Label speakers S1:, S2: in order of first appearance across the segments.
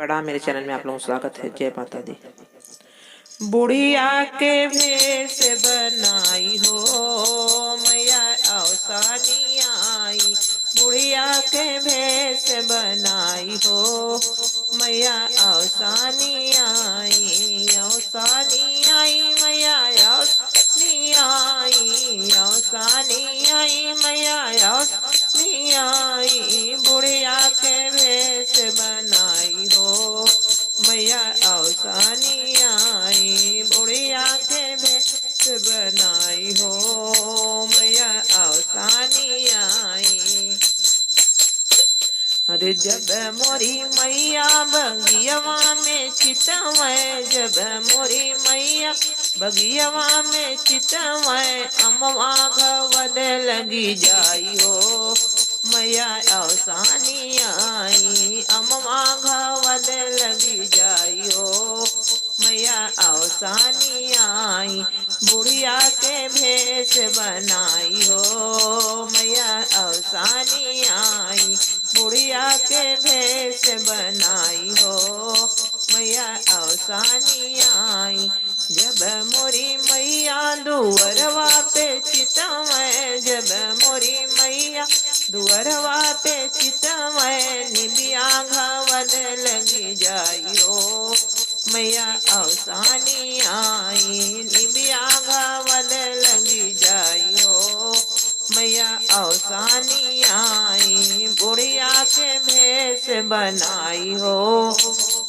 S1: प्रणाम, मेरे चैनल में आप लोगों का स्वागत है। जय माता दी। बुढ़िया के भेष बनाई हो मैया अवसानी आई, बुढ़िया के भेष बनाई हो मैया अवसानी आई, अवसानी आई मैया अवसानी आई, अवसानी आई मैया अवसानी आई, बुढ़िया के भेष बनाई हो मैया अवसानी आई, बुढ़िया के भेष बनाई हो मैया अवसानी आई। अरे जब मोरी मैया बगियवा में चितवै, जब मोरी मैया बगियवा में चितवै, अमवा घवद लगी जाई हो मैया अवसानी आई, अमवा घवद लगी जाई हो मैया अवसानी आई, बुढ़िया के भेष बनाई हो मैया अवसानी आई, बुढ़िया के भेष बनाई हो मैया अवसानी आई। जब मोरी मैया दुअरवा पे चितवै, जब मोरी मैया दुअरवा पे चितवै, निबिया घवद लगी जाई हो मैया अवसानी आई, निबिया घवद लगी जाई हो मैया अवसानी आई, बुढ़िया के भेष बनाई हो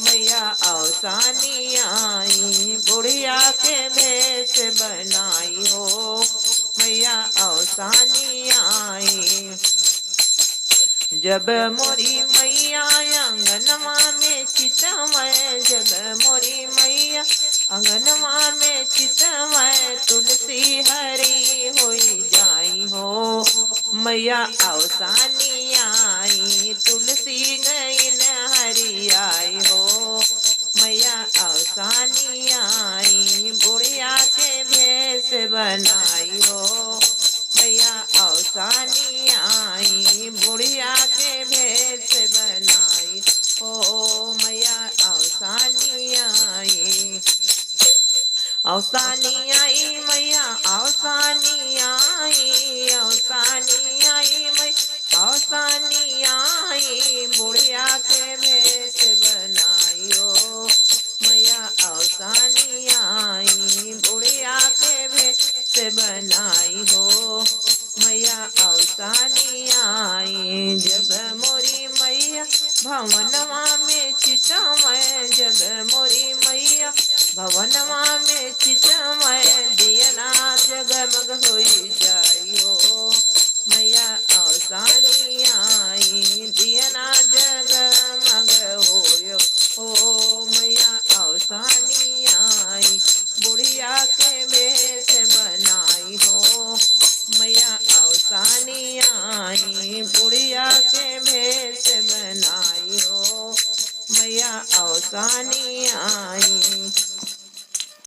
S1: मैया अवसानी आई, बुढ़िया के भेष बनाई हो मैया अवसानी आई। जब मोरी मैया आंगनवा में चितवै, जब मोरी मैया आंगनवा में चितवै, तुलसी हरी होई जाई हो मैया अवसानी आई, तुलसी गईन हरी आई हो मैया अवसानी आई, बुढ़िया के भेष बनाई हो मैया अवसानी आई, बुढ़िया के भेष बनाई हो मैया अवसानी आई, अवसानी आई मैया अवसानी आई, अवसानी आई मैया अवसानी आई, बुढ़िया के भेष बनाई हो मैया अवसानी आई, बुढ़िया के भेष बनाई हो मैया अवसानी आई। जब मोरी मैया भवनवा में चितवै, जब मोरी मैया भवनवा में चितवै, दियना जगमग होई जाई हो मैया अवसानी आई, दियना जगमग होयो हो मैया अवसानी आई, बुढ़िया के भेष बनाई हो मैया अवसानी आई, बुढ़िया के भेष बनाई हो मैया अवसानी आई।